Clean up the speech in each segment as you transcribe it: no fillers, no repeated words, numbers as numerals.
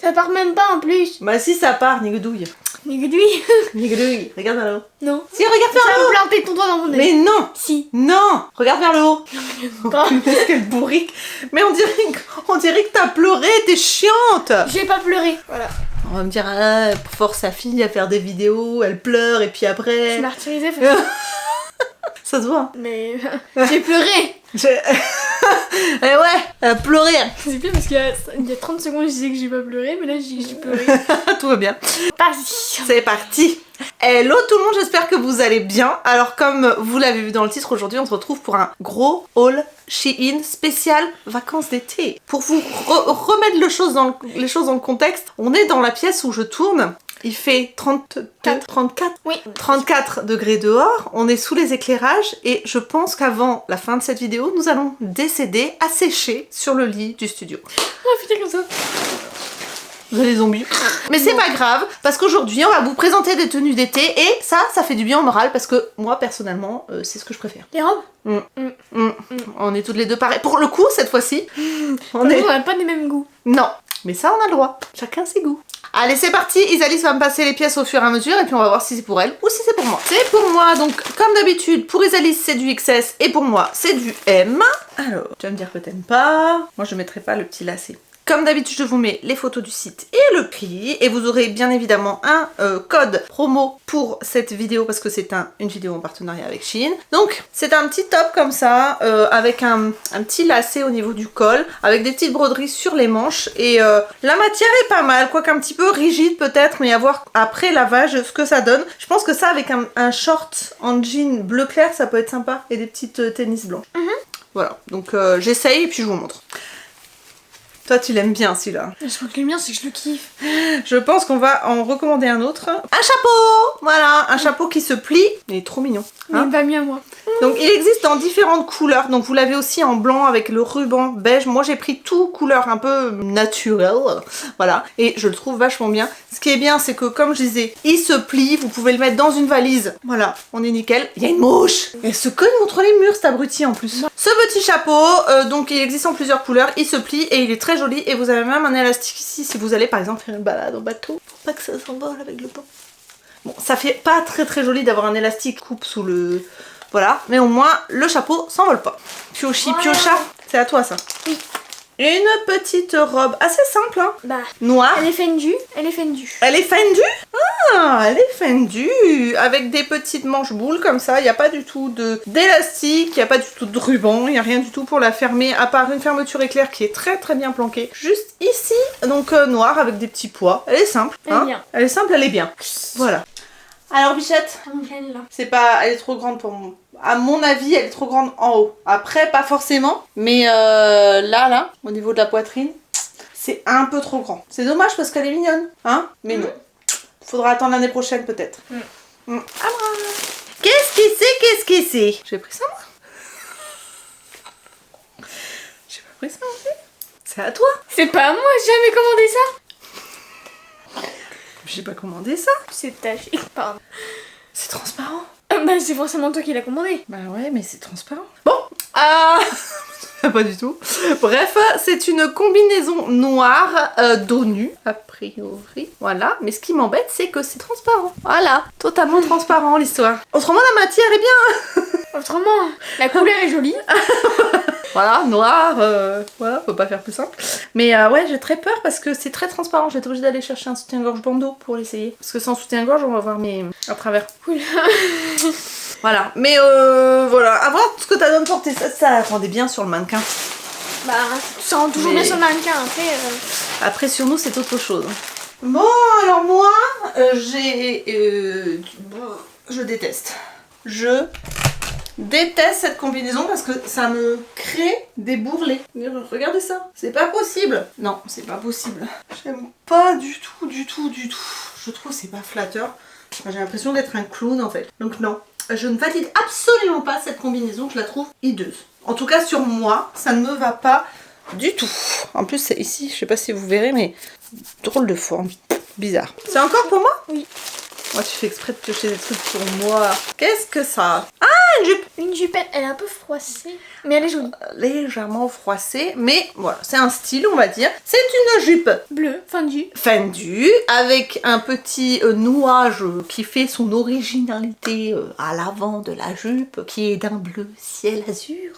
Ça part même pas en plus. Bah si, ça part, nigedouille. Nigedouille. Nigedouille, regarde vers le haut. Non. Si, regarde vers Tu le vas haut. me planter ton doigt dans mon nez. Mais non. Si. Non, regarde vers le haut. Pas. Qu'est-ce qu'elle bourrique. Mais on dirait que t'as pleuré, t'es chiante. J'ai pas pleuré. Voilà. On va me dire, ah, elle force sa fille à faire des vidéos, elle pleure et puis Je après... suis martyrisée. Ça se voit. Mais j'ai pleuré. Eh ouais, elle a pleuré. C'est bien parce qu'il y a 30 secondes je disais que j'ai pas pleuré, mais là je dis que j'ai pleuré. Tout va bien. Parti. C'est parti. Hello tout le monde, j'espère que vous allez bien. Alors comme vous l'avez vu dans le titre, aujourd'hui on se retrouve pour un gros haul Shein spécial vacances d'été. Pour vous remettre les choses dans le contexte, on est dans la pièce où je tourne. Il fait 34 Oui. 34 degrés dehors, on est sous les éclairages et je pense qu'avant la fin de cette vidéo, nous allons décéder asséchés sur le lit du studio. Oh putain comme ça. Vous avez des zombies. Mais c'est pas grave, parce qu'aujourd'hui on va vous présenter des tenues d'été et ça fait du bien au moral parce que moi personnellement, c'est ce que je préfère. Les robes. On est toutes les deux pareilles. Pour le coup, cette fois-ci, On n'a pas les mêmes goûts. Non, mais ça on a le droit. Chacun ses goûts. Allez, c'est parti. Isalis va me passer les pièces au fur et à mesure et puis on va voir si c'est pour elle ou si c'est pour moi. C'est pour moi, donc comme d'habitude, pour Isalis c'est du XS et pour moi c'est du M. Alors, tu vas me dire que t'aimes pas. Moi je mettrai pas le petit lacet. Comme d'habitude, je vous mets les photos du site et le prix. Et vous aurez bien évidemment un code promo pour cette vidéo parce que c'est une vidéo en partenariat avec Shein. Donc, c'est un petit top comme ça, avec un petit lacet au niveau du col, avec des petites broderies sur les manches. Et la matière est pas mal, quoique un petit peu rigide peut-être, mais à voir après lavage ce que ça donne. Je pense que ça, avec un short en jean bleu clair, ça peut être sympa. Et des petites tennis blanches. Voilà, donc j'essaye et puis je vous montre. Toi, tu l'aimes bien celui-là. Je crois que le mien, c'est que je le kiffe. Je pense qu'on va en recommander un autre. Un chapeau. Voilà, un chapeau qui se plie. Il est trop mignon. Mais il va mieux à moi. Donc, il existe dans différentes couleurs. Donc, vous l'avez aussi en blanc avec le ruban beige. Moi, j'ai pris tout couleur un peu naturelle. Voilà. Et je le trouve vachement bien. Ce qui est bien, c'est que, comme je disais, il se plie. Vous pouvez le mettre dans une valise. Voilà, on est nickel. Il y a une mouche. Elle se cogne contre les murs, cet abruti en plus. Ce petit chapeau, donc, il existe en plusieurs couleurs. Il se plie et il est très joli et vous avez même un élastique ici si vous allez par exemple faire une balade en bateau pour pas que ça s'envole avec le vent. Bon, ça fait pas très joli d'avoir un élastique coupe sous le... Voilà, mais au moins le chapeau s'envole pas. Piochi, piocha, c'est à toi ça. Oui. Une petite robe assez simple, hein. Bah, Noire. elle est fendue. Elle est fendue. Elle est fendue? Ah, elle est fendue. Avec des petites manches boules comme ça. Il n'y a pas du tout d'élastique, il n'y a pas du tout de ruban, il n'y a rien du tout pour la fermer, à part une fermeture éclair qui est très bien planquée. Juste ici, donc noire avec des petits pois. Elle est simple. Elle est bien. Elle est simple, elle est bien. Voilà. Alors Bichette, Là. c'est pas... Elle est trop grande pour moi. À mon avis, elle est trop grande en haut. Après, pas forcément. Mais là, au niveau de la poitrine, c'est un peu trop grand. C'est dommage parce qu'elle est mignonne. Hein? Mais non. Faudra attendre l'année prochaine peut-être. Ah, qu'est-ce que c'est? J'ai pris ça moi? J'ai pas pris ça en fait. C'est à toi. C'est pas à moi, j'ai jamais commandé ça. J'ai pas commandé ça. C'est taché. Pardon. C'est transparent. Bah, c'est forcément toi qui l'as commandé. Bah ouais, mais c'est transparent. Bon, pas du tout. Bref, c'est une combinaison noire dos nu, a priori. Voilà, mais ce qui m'embête, c'est que c'est transparent. Voilà, totalement transparent l'histoire. Autrement, la matière est bien. Autrement, la couleur est jolie. Voilà, noir, voilà, faut pas faire plus simple. Mais ouais, j'ai très peur parce que c'est très transparent. J'ai été obligée d'aller chercher un soutien-gorge bandeau pour l'essayer. Parce que sans soutien-gorge, on va voir mes... à travers. Oula. Voilà, mais voilà, à voir ce que t'as donné porter. Ça rendait bien sur le mannequin. Bah, ça rend toujours bien sur le mannequin. Après, sur nous, c'est autre chose. Bon, alors moi, je déteste. Je déteste cette combinaison parce que ça me crée des bourrelets. Regardez ça, c'est pas possible. Non, c'est pas possible. J'aime pas du tout. Je trouve que c'est pas flatteur. J'ai l'impression d'être un clown en fait. Donc non, je ne valide absolument pas cette combinaison, je la trouve hideuse. En tout cas sur moi, ça ne me va pas du tout. En plus c'est ici, je sais pas si vous verrez, mais drôle de forme, bizarre. C'est encore pour moi? Oui. Moi tu fais exprès de piocher des trucs pour moi. Qu'est-ce que ça? Ah, une jupe. Une jupe, elle est un peu froissée, mais elle est jolie. Légèrement froissée, mais voilà, c'est un style, on va dire. C'est une jupe Bleu, fendue. fendue, avec un petit nouage qui fait son originalité à l'avant de la jupe, qui est d'un bleu ciel azur.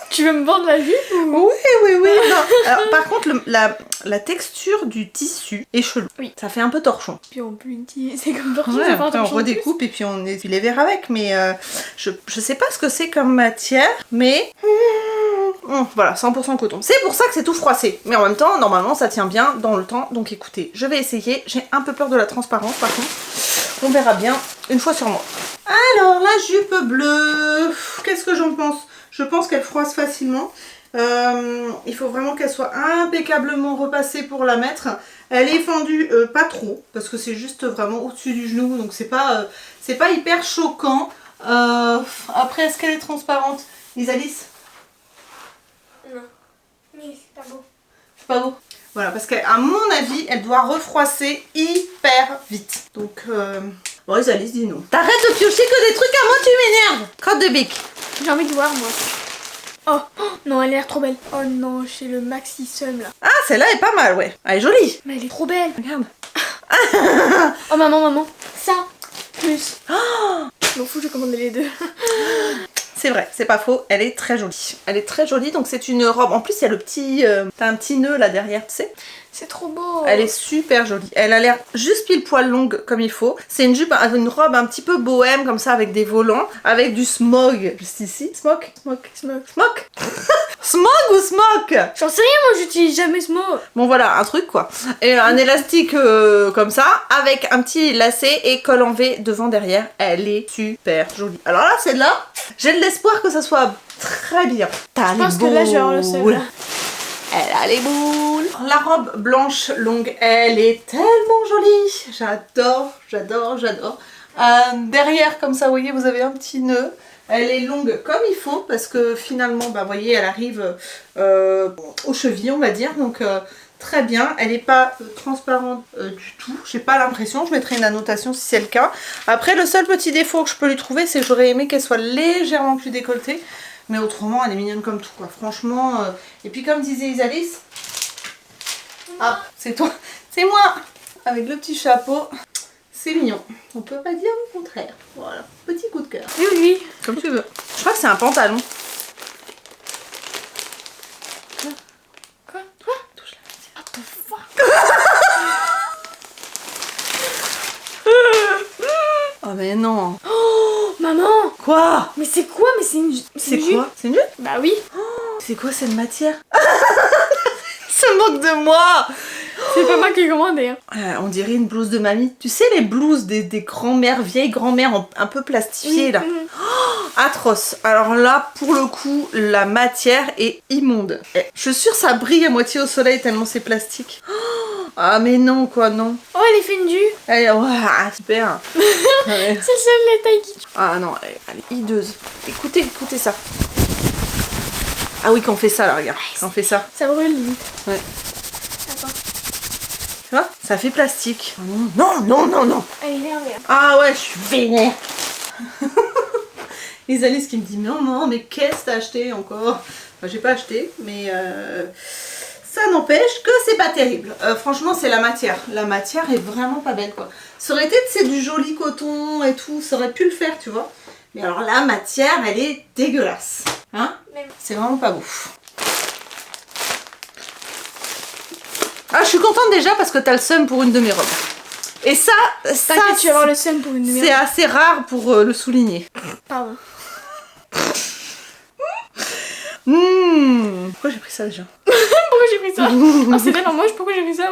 Tu veux me vendre la jupe ou... Oui. Non. Alors, par contre, la texture du tissu est chelou. Oui. Ça fait un peu torchon. Puis on peut l'utiliser comme partout, Ouais, ça fait un après on torchon de redécoupe et puis on essuie les verres avec, mais je sais pas ce que c'est comme matière, mais voilà, 100% coton. C'est pour ça que c'est tout froissé, mais en même temps, normalement ça tient bien dans le temps, donc écoutez, je vais essayer. J'ai un peu peur de la transparence par contre, on verra bien une fois sur moi. Alors, la jupe bleue, qu'est-ce que j'en pense? Je pense qu'elle froisse facilement. Il faut vraiment qu'elle soit impeccablement repassée pour la mettre. Elle est fendue pas trop, parce que c'est juste vraiment au-dessus du genou, donc c'est pas hyper choquant. Après, est-ce qu'elle est transparente, Isalis? Non. Mais c'est pas beau. C'est pas beau. Voilà, parce qu'à mon avis, elle doit refroisser hyper vite. Donc, bon, Isalis, dis non. T'arrêtes de piocher que des trucs à moi, tu m'énerves. Crotte de bique. J'ai envie de voir, moi. Oh, non, elle a l'air trop belle. Oh non, chez le Maxi Sum, là. Ah, celle-là est pas mal, ouais. Elle est jolie. Mais elle est trop belle. Regarde. Oh, maman. Ça, plus. Oh, je m'en fous, je vais commander les deux. C'est vrai, c'est pas faux, elle est très jolie. Elle est très jolie, donc c'est une robe. En plus, il y a le petit... t'as un petit nœud là derrière, tu sais. C'est trop beau. Elle est super jolie. Elle a l'air juste pile poil longue comme il faut. C'est une jupe, une robe un petit peu bohème comme ça avec des volants, avec du smog juste ici. Smog. Smog ou smog? J'en sais rien, moi j'utilise jamais ce mot. Bon voilà, un truc quoi. Et un élastique comme ça, avec un petit lacet et col en V devant derrière. Elle est super jolie. Alors là, celle-là, j'ai de l'espoir que ça soit très bien. Je pense que là je vais avoir le seul. Elle a les boules. La robe blanche longue, elle est tellement jolie. J'adore. Derrière, comme ça, vous voyez, vous avez un petit nœud. Elle est longue comme il faut parce que finalement, bah, vous voyez, elle arrive aux chevilles, on va dire. Donc, très bien. Elle n'est pas transparente du tout. J'ai pas l'impression. Je mettrai une annotation si c'est le cas. Après, le seul petit défaut que je peux lui trouver, c'est que j'aurais aimé qu'elle soit légèrement plus décolletée. Mais autrement, elle est mignonne comme tout, quoi. Franchement. Et puis, comme disait Isalis, ah, c'est toi, c'est moi, avec le petit chapeau. C'est mignon. On peut pas dire le contraire. Voilà, petit coup de cœur. Oui. Comme tu veux. Je crois que c'est un pantalon. Quoi? Touche la What the fuck? Oh mais non. Oh, maman. Quoi? Mais c'est quoi? Mais c'est une C'est jupe. quoi? C'est une jupe? Bah oui. C'est quoi cette matière? Se moque de moi. C'est pas moi qui ai commandé. Hein. On dirait une blouse de mamie. Tu sais les blouses des grands-mères, vieilles grand-mères un peu plastifiées là. Oh, atroce. Alors là, pour le coup, la matière est immonde. Je suis sûre que ça brille à moitié au soleil tellement c'est plastique. Oh, ah mais non quoi, non. Oh, elle est fendue. Elle est... Ouais, super. Ouais. C'est le seul détail qui tue. Ah non, elle est hideuse. Écoutez ça. Ah oui, qu'on fait ça là, regarde. On fait ça. Ça brûle limite. Ouais. Attends. Tu vois? Ça fait plastique. Non. Elle est énervée. Ah ouais, je suis vénère. Isalis qui me dit non, mais qu'est-ce que t'as acheté encore? Enfin, j'ai pas acheté, mais ça n'empêche que c'est pas terrible. Franchement, c'est la matière. La matière est vraiment pas belle, quoi. Ça aurait été, c'est du joli coton et tout, ça aurait pu le faire, tu vois. Mais alors la matière, elle est dégueulasse. Hein? C'est vraiment pas beau. Ah, je suis contente déjà parce que t'as le seum pour une de mes robes. Et ça T'inquiète, tu vas avoir le seum pour une numéro. c'est assez rare pour le souligner. Pardon. Pourquoi j'ai pris ça déjà? Pourquoi j'ai pris ça? Oh, c'est tellement moche, pourquoi j'ai pris ça?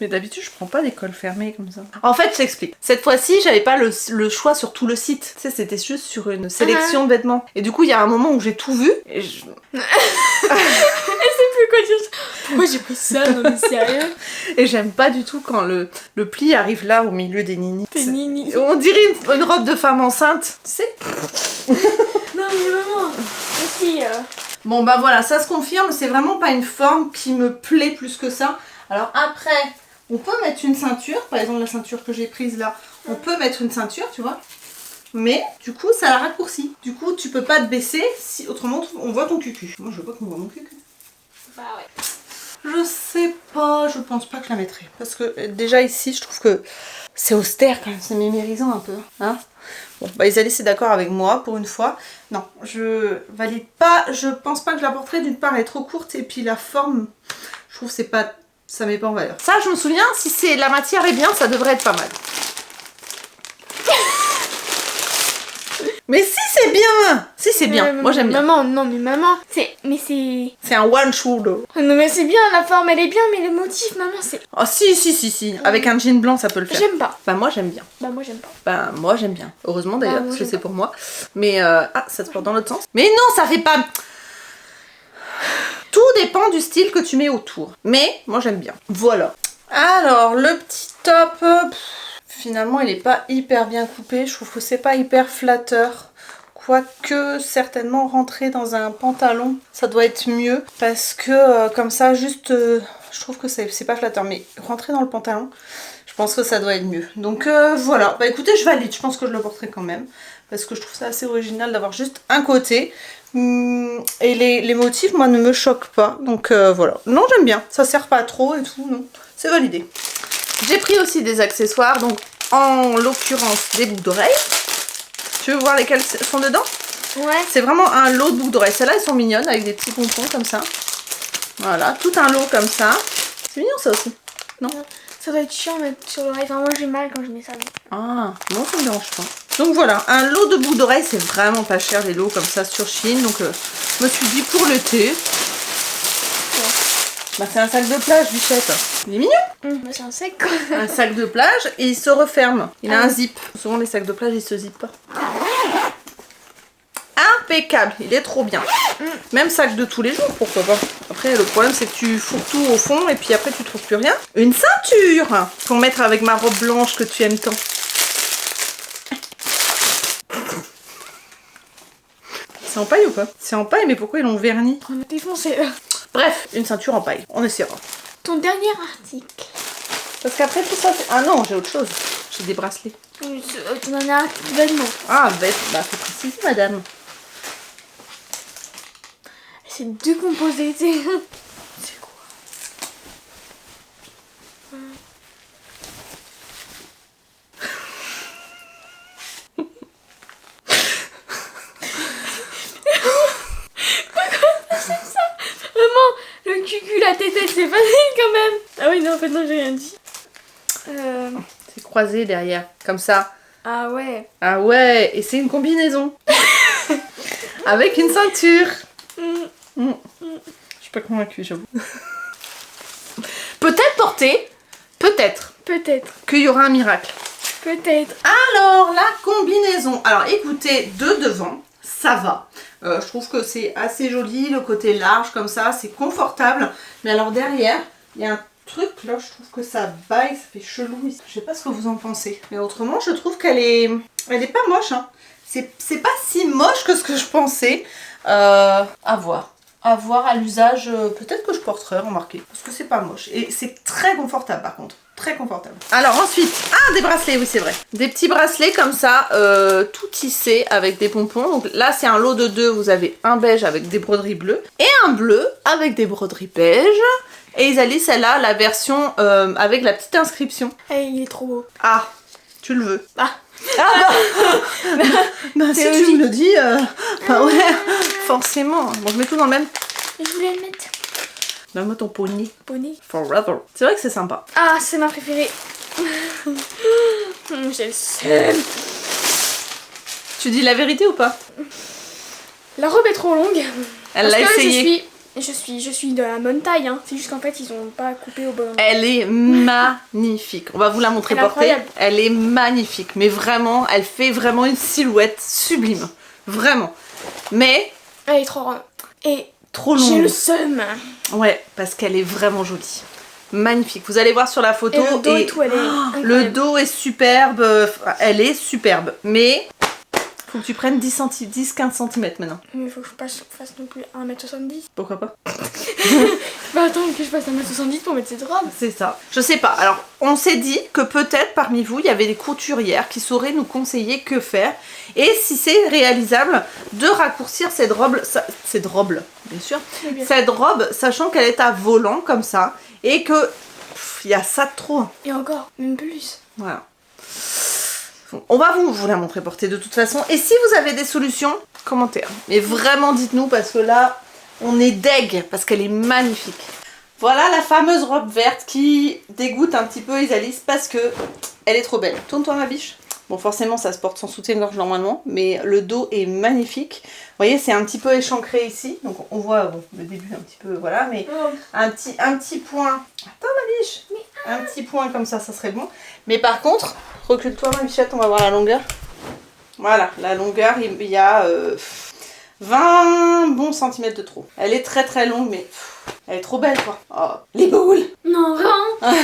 Mais d'habitude, je prends pas des cols fermés comme ça. En fait, je t'explique. Cette fois-ci, j'avais pas le choix sur tout le site. Tu sais, c'était juste sur une sélection de vêtements. Et du coup, il y a un moment où j'ai tout vu. Et je... Elle sait plus quoi dire. Pourquoi j'ai pris ça? Non mais sérieux? Et j'aime pas du tout quand le pli arrive là au milieu des ninis. T'es nini. On dirait une robe de femme enceinte. Tu sais? Non mais maman. Aussi. Bon bah voilà, ça se confirme. C'est vraiment pas une forme qui me plaît plus que ça. Alors après... On peut mettre une ceinture, par exemple la ceinture que j'ai prise là, On peut mettre une ceinture, tu vois. Mais du coup, ça la raccourcit. Du coup, tu peux pas te baisser, si autrement on voit ton cucu. Moi, je veux pas qu'on voit mon cucu. Bah ouais. Je sais pas, je pense pas que je la mettrai. Parce que déjà ici, je trouve que c'est austère quand même, c'est mémérisant un peu. Hein, bon, bah Isalie c'est d'accord avec moi pour une fois. Non, je valide pas, je pense pas que je la porterai. D'une part, elle est trop courte et puis la forme, je trouve que c'est pas, ça met pas en valeur. Ça, je me souviens, si c'est la matière est bien, ça devrait être pas mal. Mais si c'est bien! Si c'est bien, moi j'aime bien. Maman, non mais maman, c'est un one shoulder. Non mais c'est bien, la forme elle est bien, mais le motif, maman, c'est... Oh si. Avec un jean blanc, ça peut le faire. J'aime pas. Bah moi j'aime bien. Bah moi j'aime pas. Bah moi j'aime bien. Heureusement d'ailleurs, moi, parce que j'aime c'est pour moi. Mais ah, ça se porte dans l'autre sens. Mais non, ça fait pas... Tout dépend du style que tu mets autour. Mais moi j'aime bien. Voilà. Alors, le petit top... Finalement, il est pas hyper bien coupé. Je trouve que c'est pas hyper flatteur. Quoique, certainement, rentrer dans un pantalon, ça doit être mieux. Parce que, comme ça, juste... je trouve que c'est pas flatteur. Mais rentrer dans le pantalon, je pense que ça doit être mieux. Donc, voilà. Bah écoutez, je valide. Je pense que je le porterai quand même. Parce que je trouve ça assez original d'avoir juste un côté. Et les motifs, moi, ne me choquent pas. Donc, voilà. Non, j'aime bien. Ça sert pas trop et tout. Non, c'est validé. J'ai pris aussi des accessoires, donc en l'occurrence des boucles d'oreilles. Tu veux voir lesquelles sont dedans? Ouais. C'est vraiment un lot de boucles d'oreilles. Celles-là, elles sont mignonnes avec des petits pompons comme ça. Voilà, tout un lot comme ça. C'est mignon ça aussi, non? Ça doit être chiant à mettre sur l'oreille. Enfin, moi j'ai mal quand je mets ça. Ah, non, ça me dérange pas. Donc voilà, un lot de boucles d'oreilles, c'est vraiment pas cher les lots comme ça sur Shein. Donc je me suis dit pour l'été. Bah c'est un sac de plage, Bichette. Il est mignon. C'est un sec quoi. Un sac de plage et il se referme. Il a un zip. Souvent les sacs de plage ils se zippent pas. Impeccable, il est trop bien. Même sac de tous les jours, pourquoi pas. Après le problème c'est que tu fous tout au fond et puis après tu trouves plus rien. Une ceinture pour mettre avec ma robe blanche que tu aimes tant. C'est en paille ou pas? C'est en paille, mais pourquoi ils l'ont verni? On a défoncé. Bref, une ceinture en paille, on essaiera. Ton dernier article. Parce qu'après tout ça, ah non, j'ai autre chose. J'ai des bracelets. Ton dernier article vêtements. Ah, bah faut préciser, madame. C'est décomposé, tu sais. C'est quoi? Vraiment, le cucu, la tête, c'est facile quand même. Ah oui, non, en fait, non, j'ai rien dit. C'est croisé derrière, comme ça. Ah ouais. Ah ouais, et c'est une combinaison. Avec une ceinture. Je suis pas convaincue, j'avoue. Peut-être porter, peut-être qu'il y aura un miracle. Peut-être. Alors, la combinaison. Alors, écoutez, de devant, ça va. Je trouve que c'est assez joli, le côté large comme ça, c'est confortable. Mais alors derrière, il y a un truc là, je trouve que ça baille, ça fait chelou. Je sais pas ce que vous en pensez. Mais autrement, je trouve qu'elle est... Elle est pas moche, hein. C'est pas si moche que ce que je pensais. À voir. À voir à l'usage, peut-être que je porterai, remarquez. Parce que c'est pas moche. Et c'est très confortable par contre. Très confortable. Alors ensuite, des bracelets, oui c'est vrai. Des petits bracelets comme ça, tout tissés avec des pompons. Donc là c'est un lot de 2, vous avez un beige avec des broderies bleues et un bleu avec des broderies beige. Et Isalie, celle-là, la version avec la petite inscription. Hey, il est trop beau. Ah, tu le veux? Ah bah si logique. tu me le dis, bah ouais, forcément. Bon, je mets tout dans le même. Je voulais le mettre. Donne-moi ton pony. Pony. Forever. C'est vrai que c'est sympa. Ah, c'est ma préférée. J'ai le seum. Tu dis la vérité ou pas? La robe est trop longue. Elle l'a essayé. Je suis de la bonne taille, hein. C'est juste qu'en fait, ils ont pas coupé au bon endroit. Elle est magnifique. On va vous la montrer Elle est portée. incroyable. Elle est magnifique. Mais vraiment, elle fait vraiment une silhouette sublime. Vraiment. Mais... Elle est trop... Et... trop longue. J'ai le seum. Ouais, parce qu'elle est vraiment jolie. Magnifique. Vous allez voir sur la photo. Et le dos et tout, elle est incroyable. Le dos est superbe. Elle est superbe. Mais Faut que tu prennes 10-15 cm maintenant. Mais il faut que je fasse non plus 1m70. Pourquoi pas? Bah attends que je fasse 1m70 pour mettre cette robe. C'est ça. Je sais pas. Alors, on s'est dit que peut-être parmi vous, il y avait des couturières qui sauraient nous conseiller que faire. Et si c'est réalisable de raccourcir cette robe, cette robe, bien sûr, Bien. cette robe, sachant qu'elle est à volant comme ça, et que il y a ça de trop. Et encore, même plus. Voilà. On va vous la montrer portée de toute façon. Et si vous avez des solutions, commentaires. Mais vraiment, dites-nous parce que là, on est deg parce qu'elle est magnifique. Voilà la fameuse robe verte qui dégoûte un petit peu Isalis parce que elle est trop belle. Tourne-toi ma biche. Bon, forcément, ça se porte sans soutien-gorge normalement, mais le dos est magnifique. Vous voyez, c'est un petit peu échancré ici. Donc, on voit bon, le début un petit peu, voilà, mais un petit point. Attends, ma biche. Un petit point comme ça serait bon. Mais par contre, recule-toi, ma bichette, on va voir la longueur. Voilà, la longueur, il y a 20 bons centimètres de trop. Elle est très très longue, mais elle est trop belle, quoi. Oh, les boules. Non, vraiment.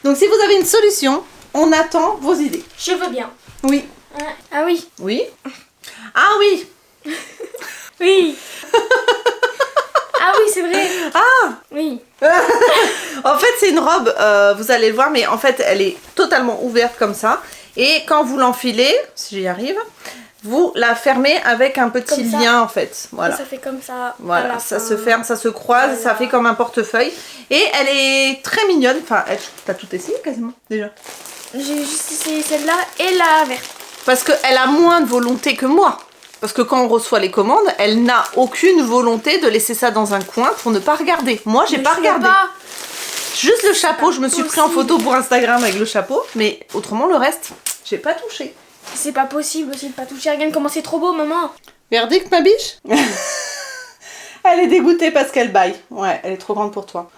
Donc, si vous avez une solution, on attend vos idées. Je veux bien. Oui. Ouais. Ah oui. Oui. Ah oui. Oui. Ah oui, c'est vrai. Ah. Oui. En fait, c'est une robe, vous allez le voir, mais en fait, elle est totalement ouverte comme ça. Et quand vous l'enfilez, si j'y arrive, vous la fermez avec un petit Comme ça. lien, en fait. Voilà. Et ça fait comme ça. à Voilà, la ça fin. se ferme, ça se croise, Voilà. ça fait comme un portefeuille. Et elle est très mignonne. Enfin, t'as tout essayé quasiment, déjà. J'ai juste essayé celle-là et la verte. Parce qu'elle a moins de volonté que moi. Parce que quand on reçoit les commandes, elle n'a aucune volonté de laisser ça dans un coin pour ne pas regarder. Moi, j'ai Mais pas je peux regardé. pas. Juste le chapeau, je me suis pris en possible. photo pour Instagram avec le chapeau. Mais autrement, le reste, j'ai pas touché. C'est pas possible aussi de pas toucher. Regarde comment c'est trop beau, maman. Verdict, ma biche. Elle est dégoûtée parce qu'elle baille. Ouais, elle est trop grande pour toi.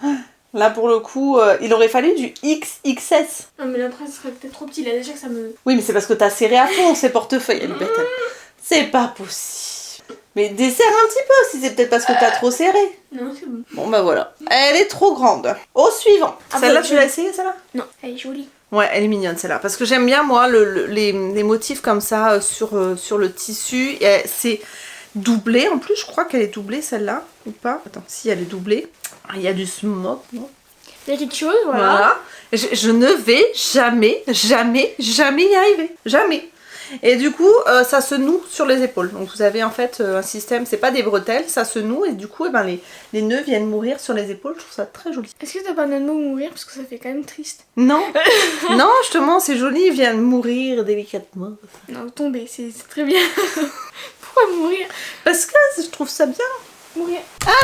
Là, pour le coup, il aurait fallu du XXS. Non, mais l'après, ce serait peut-être trop petit. Là, déjà que ça me. Oui, mais c'est parce que t'as serré à fond ces portefeuilles, elle est bête. C'est pas possible. Mais desserre un petit peu, si c'est peut-être parce que t'as trop serré. Non, c'est bon. Bon, bah voilà. Elle est trop grande. Au suivant. Ah, Celle-là, bah, tu l'as essayée, celle-là? Non, elle est jolie. Ouais, elle est mignonne, celle-là. Parce que j'aime bien, moi, les motifs comme ça sur le tissu. Et c'est doublé, en plus, je crois qu'elle est doublée, celle-là. Ou pas? Attends, si, elle est doublée. Ah, il y a du smoke, non? Il y a quelque chose, voilà. Voilà. Je ne vais jamais y arriver. Jamais. Et du coup, ça se noue sur les épaules. Donc vous avez en fait un système, c'est pas des bretelles, ça se noue et du coup, eh ben, les nœuds viennent mourir sur les épaules. Je trouve ça très joli. Est-ce que t'as pas de mot mourir parce que ça fait quand même triste? Non, non, justement, c'est joli, ils viennent mourir délicatement. Non, tomber, c'est très bien. Pourquoi mourir? Parce que je trouve ça bien. Mourir.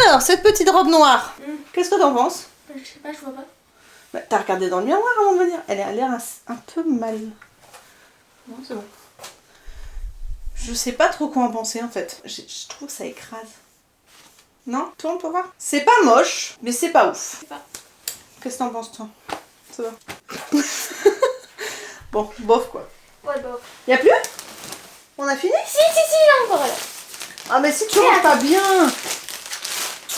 Alors, cette petite robe noire, qu'est-ce que t'en penses? Je sais pas, je vois pas. Bah, t'as regardé dans le miroir avant de venir. Elle a l'air un peu mal. Non, c'est bon. Je sais pas trop quoi en penser en fait. Je trouve que ça écrase. Non? Toi, on peut voir? C'est pas moche, mais c'est pas ouf. Je sais pas. Qu'est-ce que t'en penses, toi? Ça va? Bon, bof quoi. Ouais, bah. Y'a plus? On a fini? Si, là encore là. Ah, mais si tu ranges pas bien!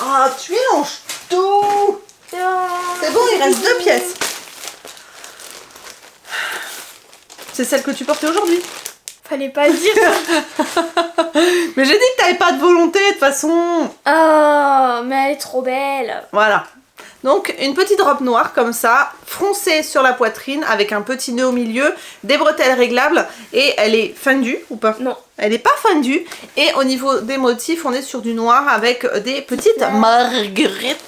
Ah, tu mélanges tout! C'est bon, il reste 2 pièces. C'est celle que tu portais aujourd'hui. Fallait pas le dire. Mais j'ai dit que t'avais pas de volonté de toute façon. Oh, mais elle est trop belle. Voilà. Donc une petite robe noire comme ça, froncée sur la poitrine avec un petit nœud au milieu, des bretelles réglables et elle est fendue ou pas? Non. Elle est pas fendue et au niveau des motifs on est sur du noir avec des petites marguerites.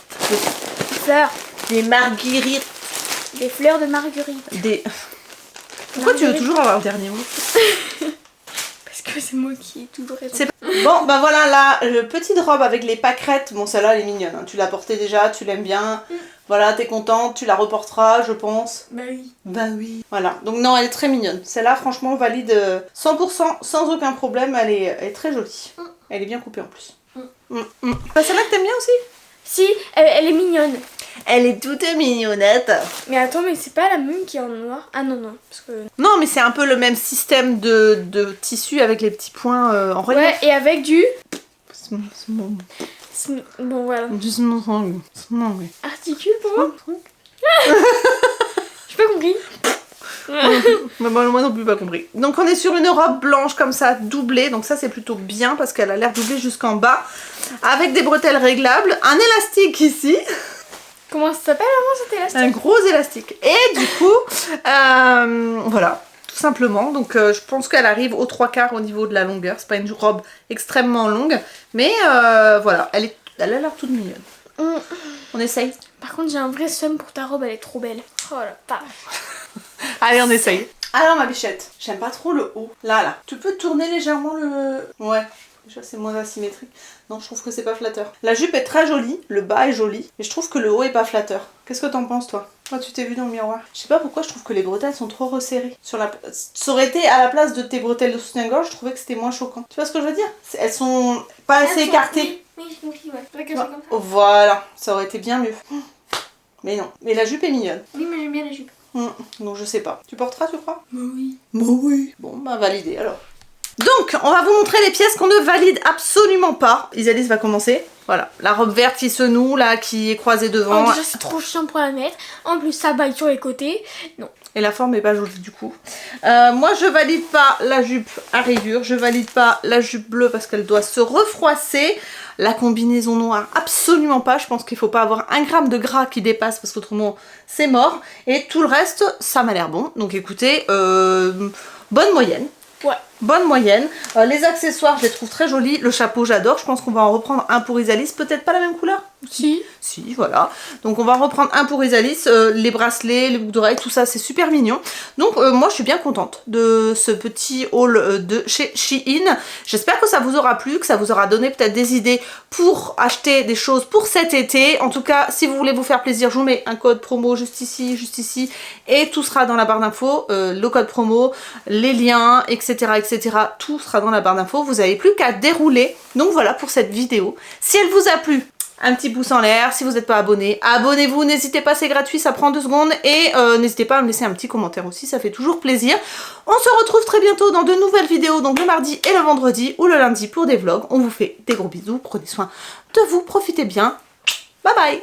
Fleurs. Des marguerites. Des fleurs de marguerite. Des... Pourquoi tu veux toujours avoir le dernier mot? Parce que c'est moi qui ai toujours raison. C'est... Bon, bah voilà la petite robe avec les pâquerettes. Bon, celle-là elle est mignonne. Hein. Tu l'as portée déjà, tu l'aimes bien. Voilà, t'es contente, tu la reporteras, je pense. Bah oui. Bah oui. Voilà, donc non, elle est très mignonne. Celle-là, franchement, valide 100% sans aucun problème. Elle est très jolie. Elle est bien coupée en plus. Bah, celle-là que t'aimes bien aussi? Si, elle est mignonne. Elle est toute mignonnette. Mais attends, mais c'est pas la même qui est en noir. Ah non, non. Parce que... Non, mais c'est un peu le même système de tissu avec les petits points en relief. Ouais, et avec du... Bon, voilà. voilà. Articule pour moi. J'ai pas compris. Mais moi non plus pas compris. Donc on est sur une robe blanche comme ça, doublée. Donc ça c'est plutôt bien parce qu'elle a l'air doublée jusqu'en bas. Avec des bretelles réglables. Un élastique ici. Comment ça s'appelle vraiment cet élastique? Un gros élastique. Et du coup, voilà. Tout simplement. Donc je pense qu'elle arrive aux 3/4 au niveau de la longueur. C'est pas une robe extrêmement longue. Mais voilà. Elle a l'air toute mignonne. On essaye. Par contre j'ai un vrai seum pour ta robe, elle est trop belle. Oh la vache. Allez, on essaye. Alors ma bichette, j'aime pas trop le haut. Là. Tu peux tourner légèrement le... Ouais, déjà c'est moins asymétrique. Non, je trouve que c'est pas flatteur. La jupe est très jolie, le bas est joli, mais je trouve que le haut est pas flatteur. Qu'est-ce que t'en penses toi? Quand tu t'es vu dans le miroir. Je sais pas pourquoi je trouve que les bretelles sont trop resserrées. Ça aurait été à la place de tes bretelles de soutien-gorge, je trouvais que c'était moins choquant. Tu vois ce que je veux dire? Elles sont pas assez écartées. Oui, j'ai compris, ouais. C'est vrai qu'elles sont comme ça. Voilà, ça aurait été bien mieux. Mais non, mais la jupe est mignonne. Oui, mais j'aime bien la jupe. Donc je sais pas. Tu porteras, tu crois? Bah oui. Bah oui. Bon, bah validé alors. Donc, on va vous montrer les pièces qu'on ne valide absolument pas. Isalis va commencer. Voilà, la robe verte qui se noue, là, qui est croisée devant. Oh, déjà, c'est trop chiant pour la mettre. En plus, ça baille sur les côtés. Non. Et la forme est pas jolie du coup. Moi, je valide pas la jupe à rayures. Je valide pas la jupe bleue parce qu'elle doit se refroisser. La combinaison noire, absolument pas. Je pense qu'il faut pas avoir 1 gramme de gras qui dépasse parce qu'autrement, c'est mort. Et tout le reste, ça m'a l'air bon. Donc écoutez, bonne moyenne. Ouais. Bonne moyenne. Les accessoires, je les trouve très jolis. Le chapeau, j'adore. Je pense qu'on va en reprendre un pour Isalis. Peut-être pas la même couleur? Si. Si, voilà. Donc on va reprendre un pour Isalis. Les bracelets, les boucles d'oreilles, tout ça, c'est super mignon. Donc moi, je suis bien contente de ce petit haul de chez Shein. J'espère que ça vous aura plu, que ça vous aura donné peut-être des idées pour acheter des choses pour cet été. En tout cas, si vous voulez vous faire plaisir, je vous mets un code promo juste ici. Et tout sera dans la barre d'infos. Le code promo, les liens, etc. Tout sera dans la barre d'infos. Vous n'avez plus qu'à dérouler. Donc voilà pour cette vidéo. Si elle vous a plu, un petit pouce en l'air. Si vous n'êtes pas abonné, abonnez-vous, n'hésitez pas, c'est gratuit, ça prend 2 secondes. Et n'hésitez pas à me laisser un petit commentaire aussi, ça fait toujours plaisir. On se retrouve très bientôt dans de nouvelles vidéos, donc le mardi et le vendredi, ou le lundi pour des vlogs. On vous fait des gros bisous, prenez soin de vous, profitez bien. Bye bye.